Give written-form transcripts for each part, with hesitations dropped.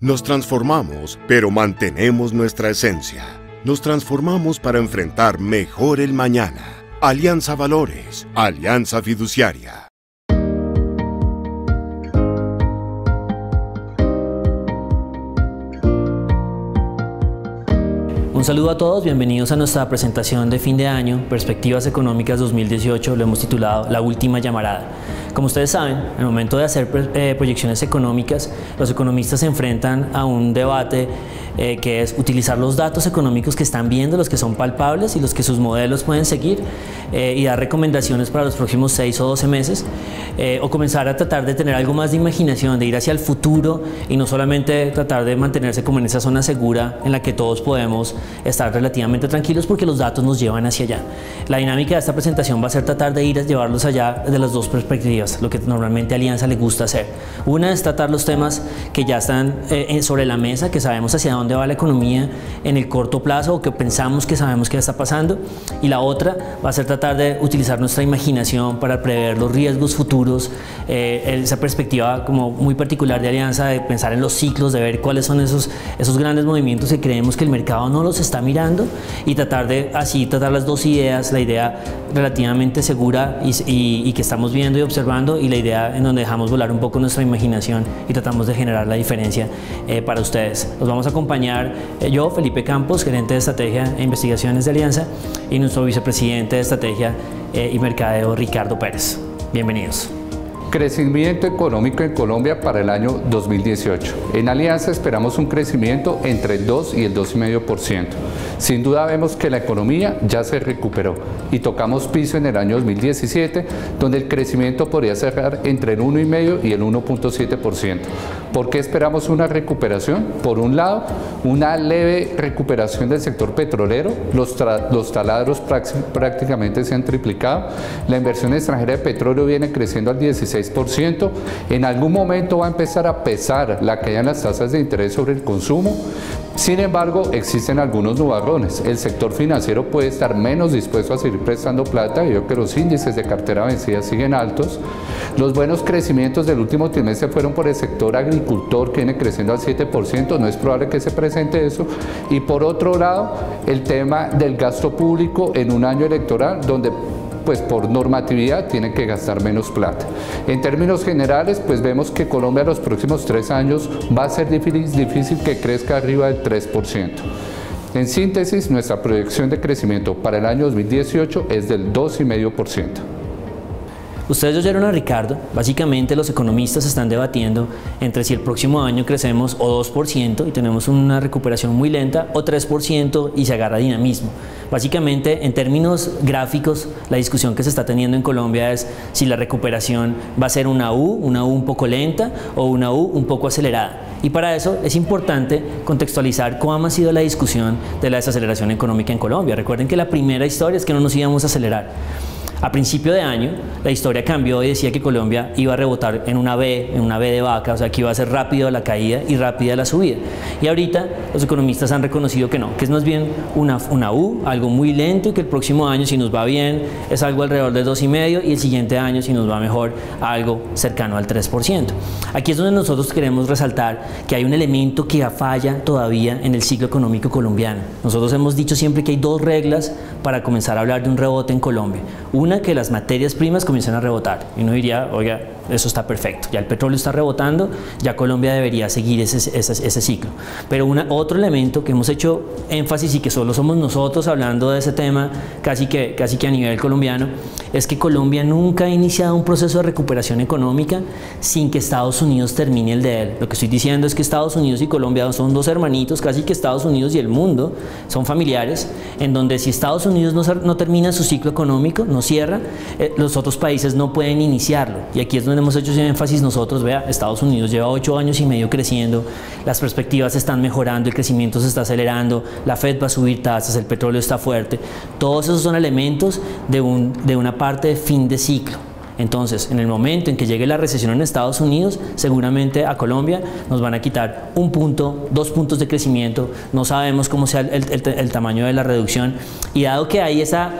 Nos transformamos, pero mantenemos nuestra esencia. Nos transformamos para enfrentar mejor el mañana. Alianza Valores, Alianza Fiduciaria. Un saludo a todos, bienvenidos a nuestra presentación de fin de año, Perspectivas Económicas 2018, lo hemos titulado La Última Llamarada. Como ustedes saben, en el momento de hacer proyecciones económicas, los economistas se enfrentan a un debate que es utilizar los datos económicos que están viendo, los que son palpables y los que sus modelos pueden seguir y dar recomendaciones para los próximos 6 o 12 meses o comenzar a tratar de tener algo más de imaginación, de ir hacia el futuro y no solamente tratar de mantenerse como en esa zona segura en la que todos podemos estar relativamente tranquilos porque los datos nos llevan hacia allá. La dinámica de esta presentación va a ser tratar de ir a llevarlos allá de las dos perspectivas, lo que normalmente a Alianza le gusta hacer. Una es tratar los temas que ya están sobre la mesa, que sabemos hacia dónde va la economía en el corto plazo o que pensamos que sabemos qué está pasando, y la otra va a ser tratar de utilizar nuestra imaginación para prever los riesgos futuros, esa perspectiva como muy particular de Alianza, de pensar en los ciclos, de ver cuáles son esos grandes movimientos que creemos que el mercado no los está mirando y tratar de así tratar las dos ideas, la idea relativamente segura y que estamos viendo y observando, y la idea en donde dejamos volar un poco nuestra imaginación y tratamos de generar la diferencia para ustedes. Los vamos a acompañar yo, Felipe Campos, gerente de Estrategia e Investigaciones de Alianza, y nuestro vicepresidente de Estrategia y Mercadeo, Ricardo Pérez. Bienvenidos. Crecimiento económico en Colombia para el año 2018. En Alianza esperamos un crecimiento entre el 2 y el 2,5%. Sin duda vemos que la economía ya se recuperó y tocamos piso en el año 2017, donde el crecimiento podría cerrar entre el 1,5 y el 1,7%. ¿Por qué esperamos una recuperación? Por un lado, una leve recuperación del sector petrolero. Los taladros prácticamente se han triplicado. La inversión extranjera de petróleo viene creciendo al 16%. En algún momento va a empezar a pesar la caída en las tasas de interés sobre el consumo. Sin embargo, existen algunos nubarrones. El sector financiero puede estar menos dispuesto a seguir prestando plata, debido a que los índices de cartera vencida siguen altos. Los buenos crecimientos del último trimestre fueron por el sector agricultor, que viene creciendo al 7%, no es probable que se presente eso. Y por otro lado, el tema del gasto público en un año electoral, donde pues por normatividad tienen que gastar menos plata. En términos generales, pues vemos que Colombia en los próximos 3 años va a ser difícil que crezca arriba del 3%. En síntesis, nuestra proyección de crecimiento para el año 2018 es del 2,5%. Ustedes oyeron a Ricardo. Básicamente los economistas están debatiendo entre si el próximo año crecemos o 2% y tenemos una recuperación muy lenta, o 3% y se agarra dinamismo. Básicamente, en términos gráficos, la discusión que se está teniendo en Colombia es si la recuperación va a ser una U un poco lenta o una U un poco acelerada. Y para eso es importante contextualizar cómo ha sido la discusión de la desaceleración económica en Colombia. Recuerden que la primera historia es que no nos íbamos a acelerar. A principio de año, la historia cambió y decía que Colombia iba a rebotar en una V de vaca, o sea, que iba a ser rápido la caída y rápida la subida. Y ahorita los economistas han reconocido que no, que es más bien una U, algo muy lento, y que el próximo año, si nos va bien, es algo alrededor del 2,5%, y el siguiente año, si nos va mejor, algo cercano al 3%. Aquí es donde nosotros queremos resaltar que hay un elemento que falla todavía en el ciclo económico colombiano. Nosotros hemos dicho siempre que hay 2 reglas para comenzar a hablar de un rebote en Colombia. Una, que las materias primas comiencen a rebotar, y uno diría, oiga, eso está perfecto, ya el petróleo está rebotando, ya Colombia debería seguir ese ciclo. Pero otro elemento que hemos hecho énfasis y que solo somos nosotros hablando de ese tema casi que a nivel colombiano, es que Colombia nunca ha iniciado un proceso de recuperación económica sin que Estados Unidos termine el de él. Lo que estoy diciendo es que Estados Unidos y Colombia son 2 hermanitos, casi que Estados Unidos y el mundo son familiares, en donde si Estados Unidos no termina su ciclo económico, no cierra, los otros países no pueden iniciarlo. Y aquí es donde hemos hecho énfasis nosotros. Vea, Estados Unidos lleva 8 años y medio creciendo, las perspectivas están mejorando, el crecimiento se está acelerando, la Fed va a subir tasas, el petróleo está fuerte. Todos esos son elementos de una parte de fin de ciclo. Entonces, en el momento en que llegue la recesión en Estados Unidos, seguramente a Colombia nos van a quitar 1 punto, 2 puntos de crecimiento, no sabemos cómo sea el tamaño de la reducción, y dado que hay esa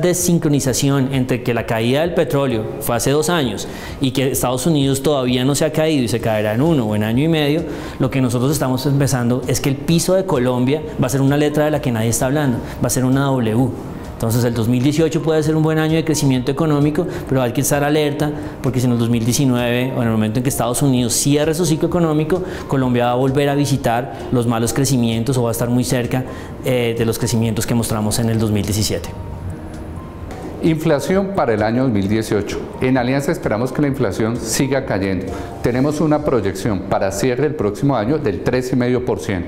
desincronización entre que la caída del petróleo fue hace 2 años y que Estados Unidos todavía no se ha caído y se caerá en 1 o en año y medio, lo que nosotros estamos empezando es que el piso de Colombia va a ser una letra de la que nadie está hablando, va a ser una W. Entonces el 2018 puede ser un buen año de crecimiento económico, pero hay que estar alerta porque si en el 2019 o en el momento en que Estados Unidos cierre su ciclo económico, Colombia va a volver a visitar los malos crecimientos o va a estar muy cerca de los crecimientos que mostramos en el 2017. Inflación para el año 2018. En Alianza esperamos que la inflación siga cayendo. Tenemos una proyección para cierre el próximo año del 3,5%.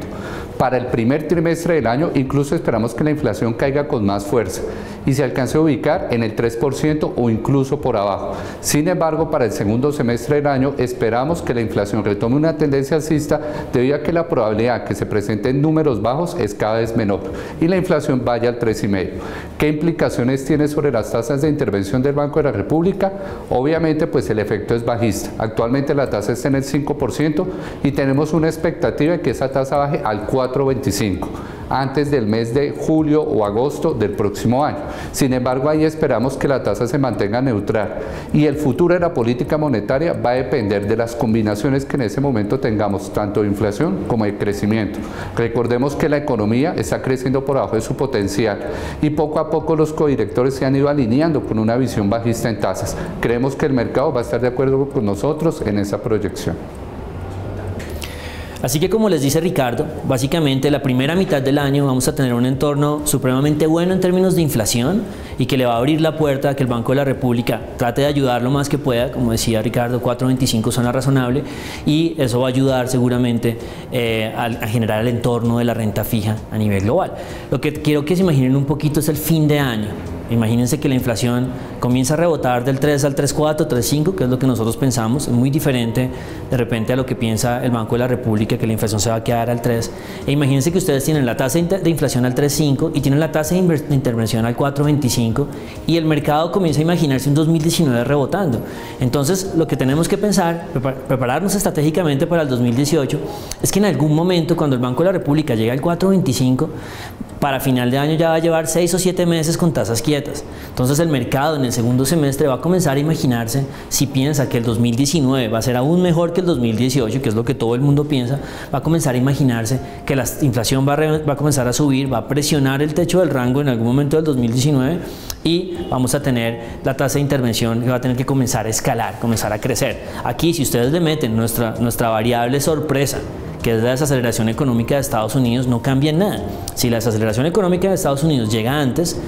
Para el primer trimestre del año incluso esperamos que la inflación caiga con más fuerza y se alcance a ubicar en el 3% o incluso por abajo. Sin embargo, para el segundo semestre del año esperamos que la inflación retome una tendencia alcista debido a que la probabilidad que se presenten números bajos es cada vez menor y la inflación vaya al 3,5%. ¿Qué implicaciones tiene sobre las tasas de intervención del Banco de la República? Obviamente, pues el efecto es bajista. Actualmente la tasa está en el 5% y tenemos una expectativa de que esa tasa baje al 4,25% antes del mes de julio o agosto del próximo año. Sin embargo, ahí esperamos que la tasa se mantenga neutral y el futuro de la política monetaria va a depender de las combinaciones que en ese momento tengamos, tanto de inflación como de crecimiento. Recordemos que la economía está creciendo por abajo de su potencial y poco a poco los codirectores se han ido alineando con una visión bajista en tasas. Creemos que el mercado va a estar de acuerdo con nosotros en esa proyección. Así que, como les dice Ricardo, básicamente la primera mitad del año vamos a tener un entorno supremamente bueno en términos de inflación y que le va a abrir la puerta a que el Banco de la República trate de ayudar lo más que pueda. Como decía Ricardo, 4,25 suena razonable y eso va a ayudar seguramente a generar el entorno de la renta fija a nivel global. Lo que quiero que se imaginen un poquito es el fin de año. Imagínense que la inflación comienza a rebotar del 3 al 3,4, 3,5, que es lo que nosotros pensamos. Es muy diferente de repente a lo que piensa el Banco de la República, que la inflación se va a quedar al 3. E imagínense que ustedes tienen la tasa de inflación al 3,5 y tienen la tasa de intervención al 4,25 y el mercado comienza a imaginarse un 2019 rebotando. Entonces, lo que tenemos que pensar, prepararnos estratégicamente para el 2018, es que en algún momento, cuando el Banco de la República llegue al 4,25, para final de año ya va a llevar 6 o 7 meses con tasas quietas. Entonces el mercado en el segundo semestre va a comenzar a imaginarse, si piensa que el 2019 va a ser aún mejor que el 2018, que es lo que todo el mundo piensa, va a comenzar a imaginarse que la inflación va a comenzar a subir, va a presionar el techo del rango en algún momento del 2019 y vamos a tener la tasa de intervención que va a tener que comenzar a escalar, comenzar a crecer. Aquí, si ustedes le meten nuestra variable sorpresa, que es la desaceleración económica de Estados Unidos, no cambia en nada. Si la desaceleración económica de Estados Unidos llega antes,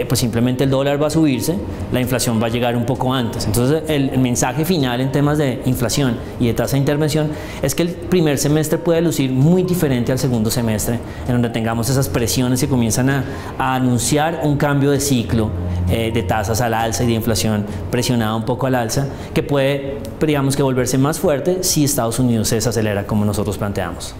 pues simplemente el dólar va a subirse, la inflación va a llegar un poco antes. Entonces el mensaje final en temas de inflación y de tasa de intervención es que el primer semestre puede lucir muy diferente al segundo semestre, en donde tengamos esas presiones que comienzan a anunciar un cambio de ciclo de tasas al alza y de inflación presionada un poco al alza, que puede, digamos, que volverse más fuerte si Estados Unidos se desacelera como nosotros planteamos.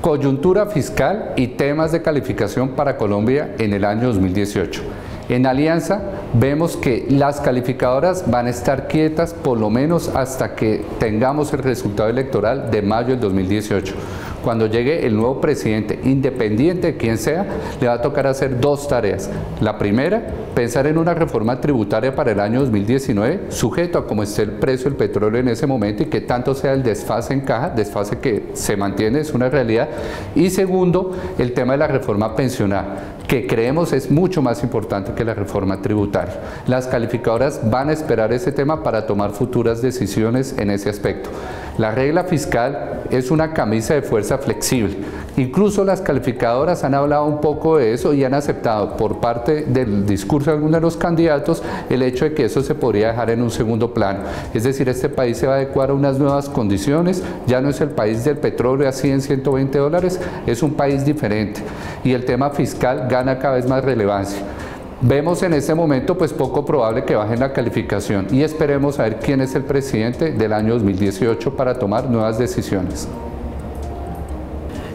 Coyuntura fiscal y temas de calificación para Colombia en el año 2018. En Alianza vemos que las calificadoras van a estar quietas por lo menos hasta que tengamos el resultado electoral de mayo del 2018. Cuando llegue el nuevo presidente, independiente de quién sea, le va a tocar hacer 2 tareas. La primera, pensar en una reforma tributaria para el año 2019, sujeto a cómo esté el precio del petróleo en ese momento y que tanto sea el desfase en caja, desfase que se mantiene, es una realidad. Y segundo, el tema de la reforma pensional, que creemos es mucho más importante que la reforma tributaria. Las calificadoras van a esperar ese tema para tomar futuras decisiones en ese aspecto. La regla fiscal es una camisa de fuerza flexible. Incluso las calificadoras han hablado un poco de eso y han aceptado por parte del discurso de algunos de los candidatos el hecho de que eso se podría dejar en un segundo plano. Es decir, este país se va a adecuar a unas nuevas condiciones, ya no es el país del petróleo a 100, 120 dólares, es un país diferente y el tema fiscal gana cada vez más relevancia. Vemos en este momento pues poco probable que bajen la calificación y esperemos a ver quién es el presidente del año 2018 para tomar nuevas decisiones.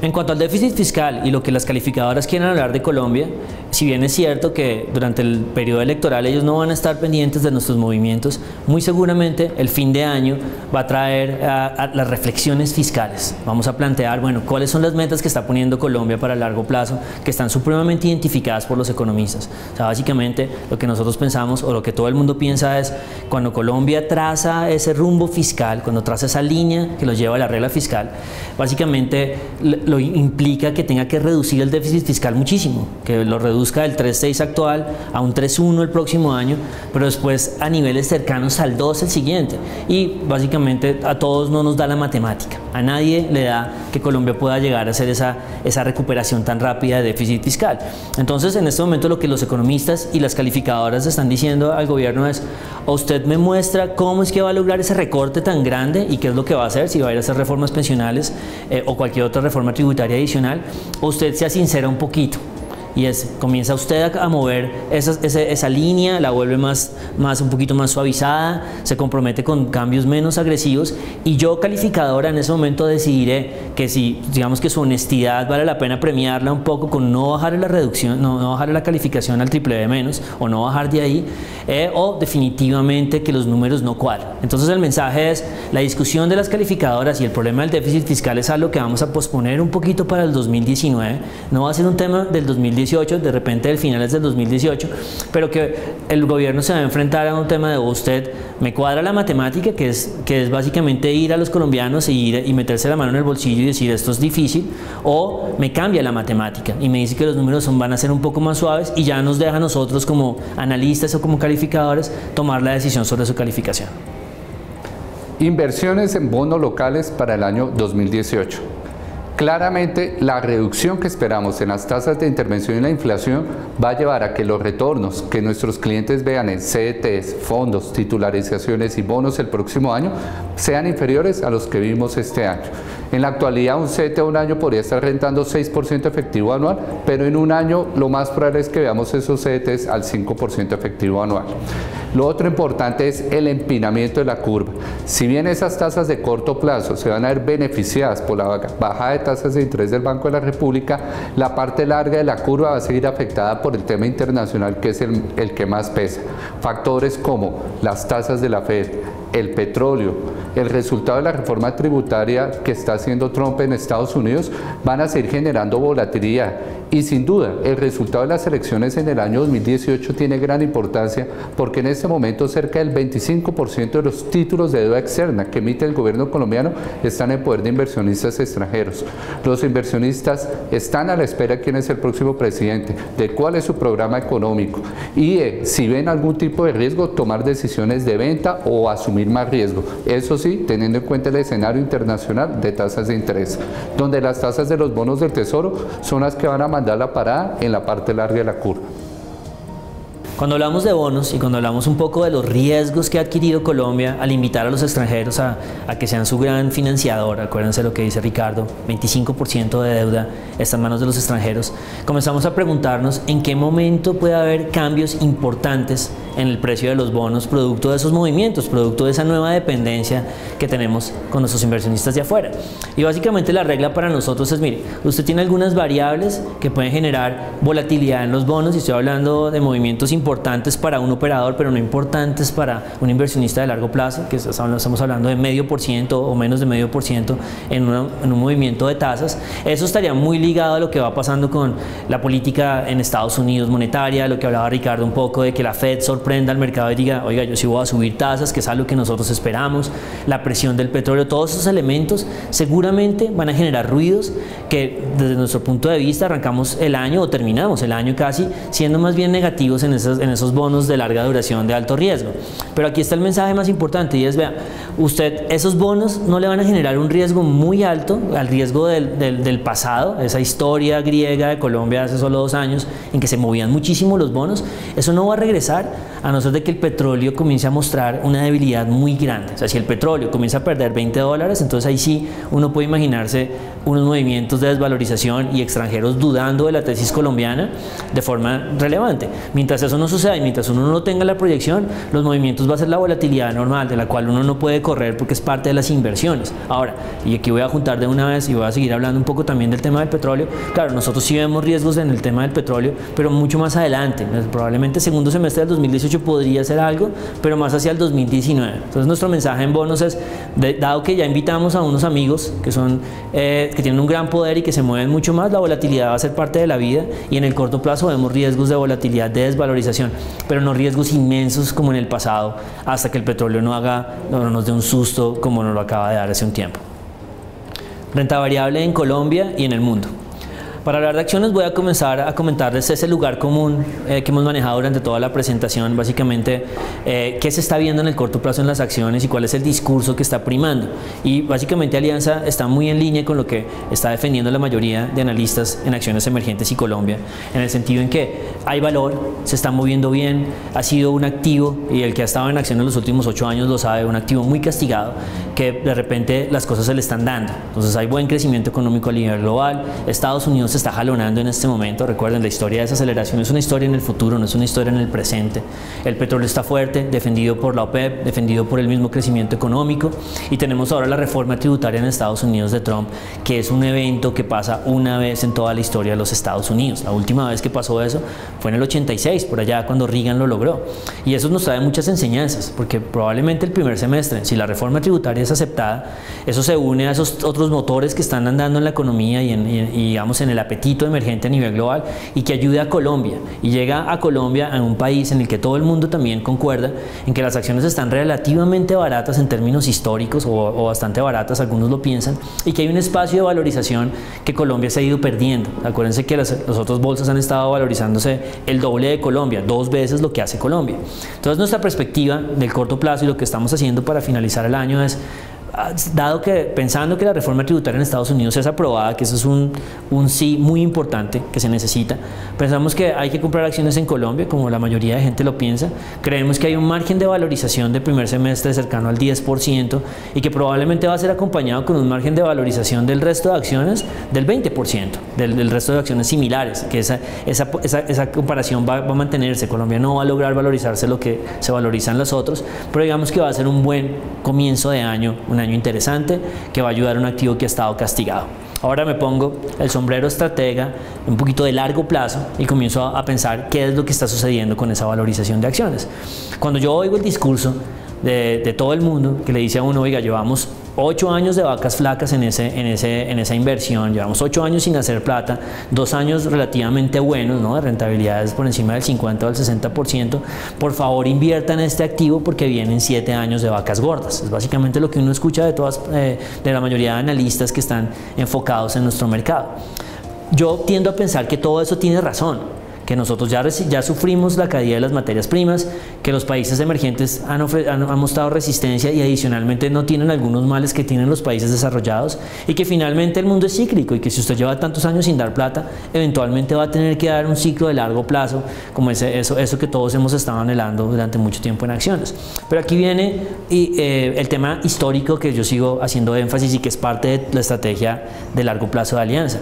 En cuanto al déficit fiscal y lo que las calificadoras quieren hablar de Colombia, si bien es cierto que durante el periodo electoral ellos no van a estar pendientes de nuestros movimientos, muy seguramente el fin de año va a traer a las reflexiones fiscales. Vamos a plantear, bueno, cuáles son las metas que está poniendo Colombia para el largo plazo, que están supremamente identificadas por los economistas. O sea, básicamente lo que nosotros pensamos, o lo que todo el mundo piensa es, cuando Colombia traza ese rumbo fiscal, cuando traza esa línea que lo lleva a la regla fiscal, básicamente lo implica que tenga que reducir el déficit fiscal muchísimo, que lo reduzca del 3.6 actual a un 3.1 el próximo año, pero después a niveles cercanos al 2 el siguiente. Y básicamente a todos no nos da la matemática, a nadie le da que Colombia pueda llegar a hacer esa recuperación tan rápida de déficit fiscal. Entonces, en este momento lo que los economistas y las calificadoras están diciendo al gobierno es: o usted me muestra cómo es que va a lograr ese recorte tan grande y qué es lo que va a hacer, si va a ir a hacer reformas pensionales o cualquier otra reforma tributaria adicional, o usted sea sincera un poquito. Y comienza usted a mover esa línea, la vuelve un poquito más suavizada, se compromete con cambios menos agresivos, y yo, calificadora, en ese momento decidiré que si, digamos, que su honestidad vale la pena premiarla un poco con no bajar la reducción, no bajar la calificación al BBB- o no bajar de ahí, o definitivamente que los números no cuadran. Entonces el mensaje es: la discusión de las calificadoras y el problema del déficit fiscal es algo que vamos a posponer un poquito para el 2019, no va a ser un tema del 2018, de repente del finales del 2018, pero que el gobierno se va a enfrentar a un tema de: usted me cuadra la matemática, que es básicamente ir a los colombianos y meterse la mano en el bolsillo y decir esto es difícil, o me cambia la matemática y me dice que los números van a ser un poco más suaves, y ya nos deja a nosotros como analistas o como calificadores tomar la decisión sobre su calificación. Inversiones en bonos locales para el año 2018. Claramente, la reducción que esperamos en las tasas de intervención y la inflación va a llevar a que los retornos que nuestros clientes vean en CDTs, fondos, titularizaciones y bonos el próximo año sean inferiores a los que vimos este año. En la actualidad, un CDT a un año podría estar rentando 6% efectivo anual, pero en un año lo más probable es que veamos esos CDTs al 5% efectivo anual. Lo otro importante es el empinamiento de la curva. Si bien esas tasas de corto plazo se van a ver beneficiadas por la bajada de tasas de interés del Banco de la República, la parte larga de la curva va a seguir afectada por el tema internacional, que es el que más pesa. Factores como las tasas de la Fed, el petróleo, el resultado de la reforma tributaria que está haciendo Trump en Estados Unidos van a seguir generando volatilidad. Y sin duda, el resultado de las elecciones en el año 2018 tiene gran importancia, porque en este momento cerca del 25% de los títulos de deuda externa que emite el gobierno colombiano están en poder de inversionistas extranjeros. Los inversionistas están a la espera de quién es el próximo presidente, de cuál es su programa económico y si ven algún tipo de riesgo, tomar decisiones de venta o asumir más riesgo. Eso sí, teniendo en cuenta el escenario internacional de tasas de interés, donde las tasas de los bonos del Tesoro son las que van a mandar la parada en la parte larga de la curva. Cuando hablamos de bonos y cuando hablamos un poco de los riesgos que ha adquirido Colombia al invitar a los extranjeros a que sean su gran financiador, acuérdense lo que dice Ricardo, 25% de deuda está en manos de los extranjeros, comenzamos a preguntarnos en qué momento puede haber cambios importantes en el precio de los bonos, producto de esos movimientos, producto de esa nueva dependencia que tenemos con nuestros inversionistas de afuera. Y básicamente la regla para nosotros es: mire, usted tiene algunas variables que pueden generar volatilidad en los bonos, y estoy hablando de movimientos importantes para un operador, pero no importantes para un inversionista de largo plazo, que estamos hablando de 0,5% o menos de 0,5% en un movimiento de tasas. Eso estaría muy ligado a lo que va pasando con la política en Estados Unidos monetaria, lo que hablaba Ricardo un poco de que la Fed sorprenda al mercado y diga: oiga, yo sí voy a subir tasas, que es algo que nosotros esperamos, la presión del petróleo. Todos esos elementos seguramente van a generar ruidos que, desde nuestro punto de vista, arrancamos el año o terminamos el año casi siendo más bien negativos en esos bonos de larga duración de alto riesgo. Pero aquí está el mensaje más importante, y es: vea, usted, esos bonos no le van a generar un riesgo muy alto, al riesgo del pasado, esa historia griega de Colombia hace solo 2 años en que se movían muchísimo los bonos. Eso no va a regresar a no ser de que el petróleo comience a mostrar una debilidad muy grande. O sea, si el petróleo comienza a perder $20, entonces ahí sí uno puede imaginarse unos movimientos de desvalorización y extranjeros dudando de la tesis colombiana de forma relevante. Mientras eso no no suceda y mientras uno no tenga la proyección, los movimientos va a ser la volatilidad normal, de la cual uno no puede correr porque es parte de las inversiones. Ahora, y aquí voy a juntar de una vez y voy a seguir hablando un poco también del tema del petróleo. Claro, nosotros sí vemos riesgos en el tema del petróleo, pero mucho más adelante. Probablemente el segundo semestre del 2018 podría ser algo, pero más hacia el 2019. Entonces nuestro mensaje en Bonos es, dado que ya invitamos a unos amigos que tienen un gran poder y que se mueven mucho más, la volatilidad va a ser parte de la vida y en el corto plazo vemos riesgos de volatilidad, de desvalorización, pero no riesgos inmensos como en el pasado, hasta que el petróleo no nos dé un susto como nos lo acaba de dar hace un tiempo. Renta variable en Colombia y en el mundo. Para hablar de acciones voy a comenzar a comentarles ese lugar común que hemos manejado durante toda la presentación, básicamente qué se está viendo en el corto plazo en las acciones y cuál es el discurso que está primando. Y básicamente Alianza está muy en línea con lo que está defendiendo la mayoría de analistas en acciones emergentes y Colombia, en el sentido en que hay valor, se está moviendo bien, ha sido un activo, y el que ha estado en acciones los últimos 8 años lo sabe, un activo muy castigado, que de repente las cosas se le están dando. Entonces hay buen crecimiento económico a nivel global, Estados Unidos se está jalonando en este momento. Recuerden, la historia de desaceleración es una historia en el futuro, no es una historia en el presente. El petróleo está fuerte, defendido por la OPEP, defendido por el mismo crecimiento económico, y tenemos ahora la reforma tributaria en Estados Unidos de Trump, que es un evento que pasa una vez en toda la historia de los Estados Unidos. La última vez que pasó eso fue en el 86, por allá, cuando Reagan lo logró, y eso nos trae muchas enseñanzas, porque probablemente el primer semestre, si la reforma tributaria es aceptada, eso se une a esos otros motores que están andando en la economía y digamos en el apetito emergente a nivel global, y que ayude a Colombia, y llega a Colombia, a un país en el que todo el mundo también concuerda en que las acciones están relativamente baratas en términos históricos, o bastante baratas, algunos lo piensan, y que hay un espacio de valorización que Colombia se ha ido perdiendo. Acuérdense que las otras bolsas han estado valorizándose el doble de Colombia, 2 veces lo que hace Colombia. Entonces nuestra perspectiva del corto plazo y lo que estamos haciendo para finalizar el año es, dado que pensando que la reforma tributaria en Estados Unidos es aprobada, que eso es un sí muy importante que se necesita, pensamos que hay que comprar acciones en Colombia, como la mayoría de gente lo piensa. Creemos que hay un margen de valorización de primer semestre cercano al 10% y que probablemente va a ser acompañado con un margen de valorización del resto de acciones del 20%, del resto de acciones similares, que esa comparación va a mantenerse. Colombia no va a lograr valorizarse lo que se valorizan los otros, pero digamos que va a ser un buen comienzo de año, un año interesante que va a ayudar a un activo que ha estado castigado. Ahora me pongo el sombrero estratega un poquito de largo plazo y comienzo a pensar qué es lo que está sucediendo con esa valorización de acciones. Cuando yo oigo el discurso de todo el mundo que le dice a uno, oiga, llevamos 8 años de vacas flacas en esa inversión, llevamos 8 años sin hacer plata, 2 años relativamente buenos, ¿no?, de rentabilidades por encima del 50 o del 60%, por favor invierta en este activo porque vienen 7 años de vacas gordas. Es básicamente lo que uno escucha de la mayoría de analistas que están enfocados en nuestro mercado. Yo tiendo a pensar que todo eso tiene razón, que nosotros ya sufrimos la caída de las materias primas, que los países emergentes han mostrado resistencia y adicionalmente no tienen algunos males que tienen los países desarrollados, y que finalmente el mundo es cíclico y que si usted lleva tantos años sin dar plata, eventualmente va a tener que dar un ciclo de largo plazo, como eso que todos hemos estado anhelando durante mucho tiempo en acciones. Pero aquí viene el tema histórico que yo sigo haciendo énfasis y que es parte de la estrategia de largo plazo de Alianza.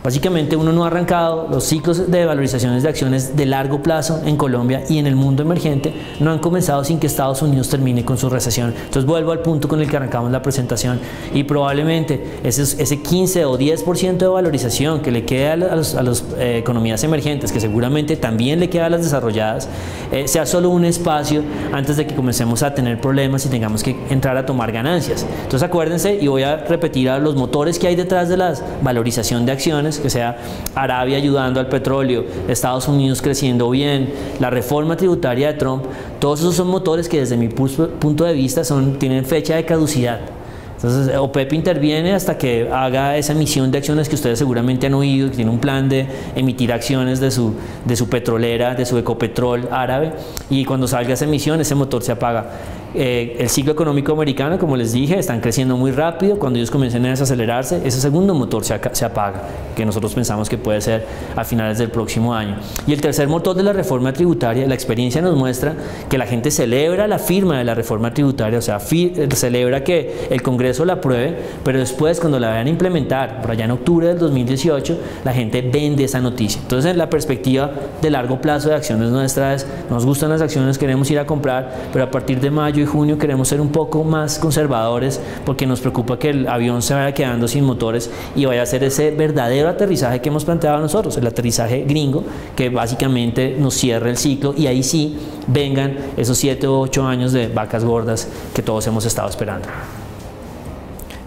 Básicamente uno no ha arrancado, los ciclos de valorizaciones de acciones de largo plazo en Colombia y en el mundo emergente no han comenzado sin que Estados Unidos termine con su recesión. Entonces vuelvo al punto con el que arrancamos la presentación, y probablemente ese 15 o 10% de valorización que le queda a las economías emergentes, que seguramente también le queda a las desarrolladas, sea solo un espacio antes de que comencemos a tener problemas y tengamos que entrar a tomar ganancias. Entonces acuérdense, y voy a repetir a los motores que hay detrás de la valorización de acciones, que sea Arabia ayudando al petróleo, Estados Unidos creciendo bien, la reforma tributaria de Trump. Todos esos son motores que desde mi punto de vista tienen fecha de caducidad. Entonces OPEP interviene hasta que haga esa emisión de acciones que ustedes seguramente han oído, que tiene un plan de emitir acciones de su petrolera, de su Ecopetrol árabe, y cuando salga esa emisión ese motor se apaga. El ciclo económico americano, como les dije, están creciendo muy rápido. Cuando ellos comiencen a desacelerarse, ese segundo motor se apaga, que nosotros pensamos que puede ser a finales del próximo año. Y el tercer motor de la reforma tributaria, la experiencia nos muestra que la gente celebra la firma de la reforma tributaria, o sea, celebra que el Congreso la apruebe, pero después cuando la vayan a implementar, por allá en octubre del 2018, la gente vende esa noticia. Entonces, en la perspectiva de largo plazo de acciones nuestras, nos gustan las acciones, queremos ir a comprar, pero a partir de mayo y junio queremos ser un poco más conservadores porque nos preocupa que el avión se vaya quedando sin motores y vaya a ser ese verdadero aterrizaje que hemos planteado nosotros, el aterrizaje gringo, que básicamente nos cierre el ciclo y ahí sí vengan esos 7 o 8 años de vacas gordas que todos hemos estado esperando.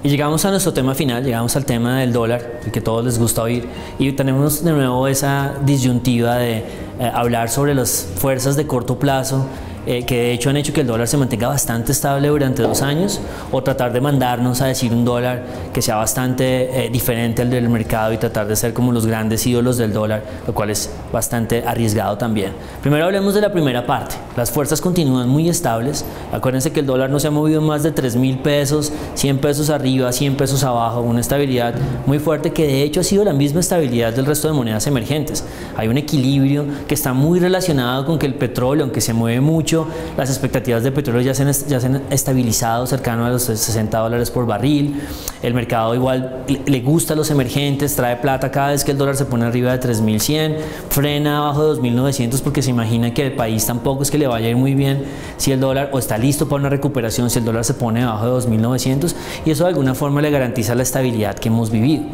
Y llegamos a nuestro tema final, llegamos al tema del dólar, el que a todos les gusta oír, y tenemos de nuevo esa disyuntiva de hablar sobre las fuerzas de corto plazo, que de hecho han hecho que el dólar se mantenga bastante estable durante 2 años, o tratar de mandarnos a decir un dólar que sea bastante diferente al del mercado y tratar de ser como los grandes ídolos del dólar, lo cual es bastante arriesgado también. Primero hablemos de la primera parte. Las fuerzas continúan muy estables. Acuérdense que el dólar no se ha movido más de 3.000 pesos, 100 pesos arriba, 100 pesos abajo, una estabilidad muy fuerte que de hecho ha sido la misma estabilidad del resto de monedas emergentes. Hay un equilibrio que está muy relacionado con que el petróleo, aunque se mueve mucho, las expectativas de petróleo ya se han estabilizado cercano a los $60 por barril. El mercado igual le gusta a los emergentes, trae plata cada vez que el dólar se pone arriba de 3.100, frena abajo de 2.900 porque se imagina que el país tampoco es que le vaya a ir muy bien si el dólar o está listo para una recuperación si el dólar se pone debajo de 2.900, y eso de alguna forma le garantiza la estabilidad que hemos vivido.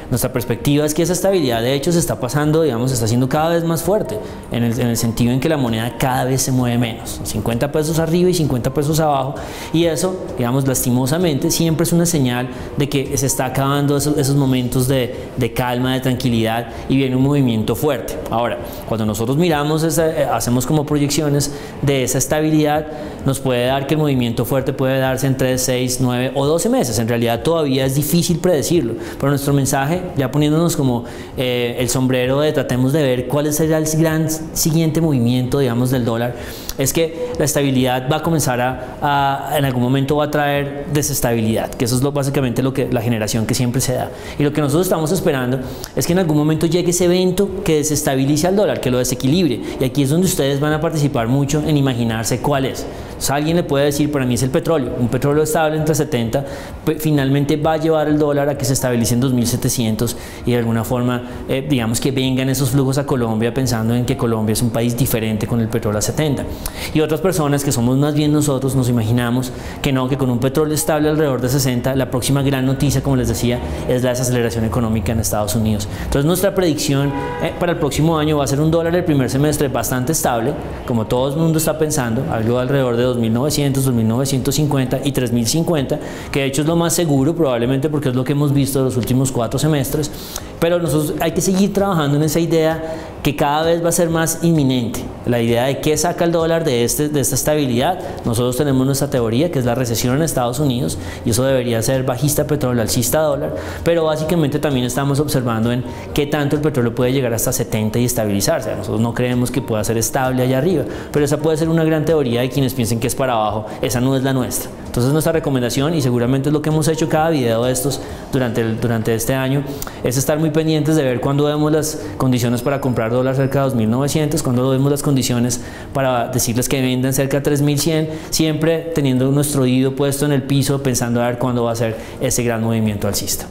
Nuestra perspectiva es que esa estabilidad de hecho se está pasando, digamos, está siendo cada vez más fuerte en el sentido en que la moneda cada vez se mueve menos, 50 pesos arriba y 50 pesos abajo, y eso, digamos, lastimosamente siempre es una señal de que se está acabando esos momentos de calma, de tranquilidad, y viene un movimiento fuerte. Ahora, cuando nosotros miramos, hacemos como proyecciones de esa estabilidad, nos puede dar que el movimiento fuerte puede darse en 3, 6, 9 o 12 meses. En realidad todavía es difícil predecirlo, pero nuestro mensaje, ya poniéndonos como el sombrero de tratemos de ver cuál será el gran siguiente movimiento, digamos, del dólar, es que la estabilidad va a comenzar en algún momento va a traer desestabilidad, que eso es básicamente la generación que siempre se da. Y lo que nosotros estamos esperando es que en algún momento llegue ese evento que desestabilice al dólar, que lo desequilibre. Y aquí es donde ustedes van a participar mucho en imaginarse cuál es. O sea, alguien le puede decir, para mí es el petróleo. Un petróleo estable entre 70, finalmente va a llevar el dólar a que se estabilice en 2.700 y de alguna forma, digamos que vengan esos flujos a Colombia pensando en que Colombia es un país diferente con el petróleo a 70. Y otras personas que somos más bien nosotros nos imaginamos que no, que con un petróleo estable alrededor de 60, la próxima gran noticia, como les decía, es la desaceleración económica en Estados Unidos. Entonces nuestra predicción para el próximo año va a ser un dólar el primer semestre bastante estable, como todo el mundo está pensando, algo alrededor de 2.900, 2.950 y 3.050, que de hecho es lo más seguro probablemente porque es lo que hemos visto en los últimos 4 semestres, pero nosotros hay que seguir trabajando en esa idea que cada vez va a ser más inminente, la idea de qué saca el dólar de esta estabilidad. Nosotros tenemos nuestra teoría, que es la recesión en Estados Unidos, y eso debería ser bajista petróleo, alcista dólar, pero básicamente también estamos observando en qué tanto el petróleo puede llegar hasta 70 y estabilizarse. Nosotros no creemos que pueda ser estable allá arriba, pero esa puede ser una gran teoría de quienes piensen que es para abajo. Esa no es la nuestra. Entonces nuestra recomendación, y seguramente es lo que hemos hecho cada video de estos durante este año, es estar muy pendientes de ver cuándo vemos las condiciones para comprar dólar cerca de 2.900, cuándo vemos las condiciones para decirles que vendan cerca de 3.100, siempre teniendo nuestro oído puesto en el piso, pensando a ver cuándo va a ser ese gran movimiento alcista.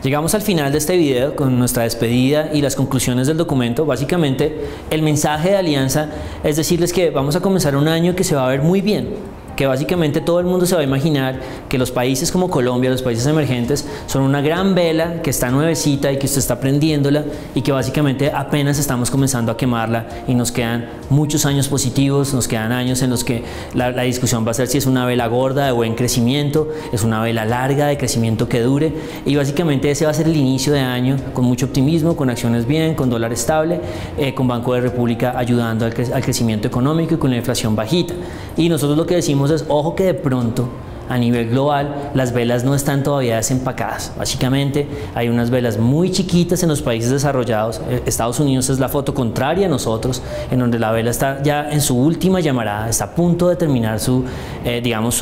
Llegamos al final de este video con nuestra despedida y las conclusiones del documento. Básicamente, el mensaje de Alianza es decirles que vamos a comenzar un año que se va a ver muy bien, que básicamente todo el mundo se va a imaginar que los países como Colombia, los países emergentes, son una gran vela que está nuevecita y que usted está prendiéndola y que básicamente apenas estamos comenzando a quemarla y nos quedan muchos años positivos, nos quedan años en los que la discusión va a ser si es una vela gorda de buen crecimiento, es una vela larga de crecimiento que dure, y básicamente ese va a ser el inicio de año con mucho optimismo, con acciones bien, con dólar estable, con Banco de República ayudando al crecimiento económico y con la inflación bajita. Y nosotros lo que decimos es, ojo que de pronto a nivel global las velas no están todavía desempacadas. Básicamente hay unas velas muy chiquitas en los países desarrollados. Estados Unidos es la foto contraria a nosotros, en donde la vela está ya en su última llamarada, está a punto de terminar su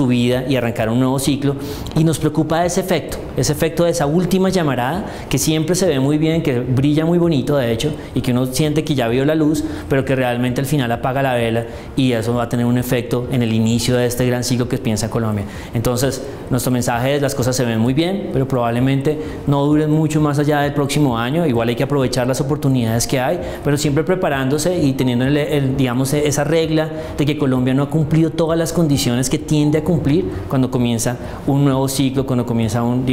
vida y arrancar un nuevo ciclo, y nos preocupa ese efecto de esa última llamarada, que siempre se ve muy bien, que brilla muy bonito de hecho, y que uno siente que ya vio la luz, pero que realmente al final apaga la vela, y eso va a tener un efecto en el inicio de este gran ciclo que piensa Colombia. Entonces, nuestro mensaje es: las cosas se ven muy bien, pero probablemente no duren mucho más allá del próximo año. Igual hay que aprovechar las oportunidades que hay, pero siempre preparándose y teniendo esa regla de que Colombia no ha cumplido todas las condiciones que tiende a cumplir cuando comienza un nuevo ciclo, cuando comienza un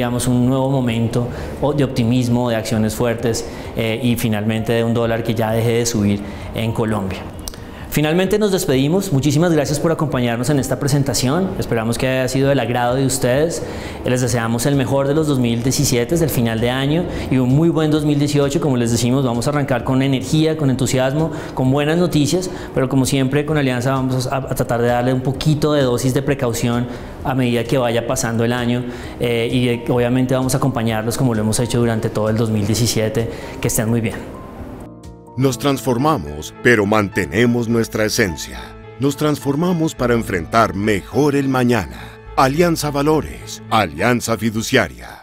nuevo momento de optimismo, de acciones fuertes y finalmente de un dólar que ya deje de subir en Colombia. Finalmente nos despedimos. Muchísimas gracias por acompañarnos en esta presentación. Esperamos que haya sido del agrado de ustedes. Les deseamos el mejor de los 2017, del final de año, y un muy buen 2018. Como les decimos, vamos a arrancar con energía, con entusiasmo, con buenas noticias, pero como siempre con Alianza vamos a tratar de darle un poquito de dosis de precaución a medida que vaya pasando el año, y obviamente vamos a acompañarlos como lo hemos hecho durante todo el 2017. Que estén muy bien. Nos transformamos, pero mantenemos nuestra esencia. Nos transformamos para enfrentar mejor el mañana. Alianza Valores, Alianza Fiduciaria.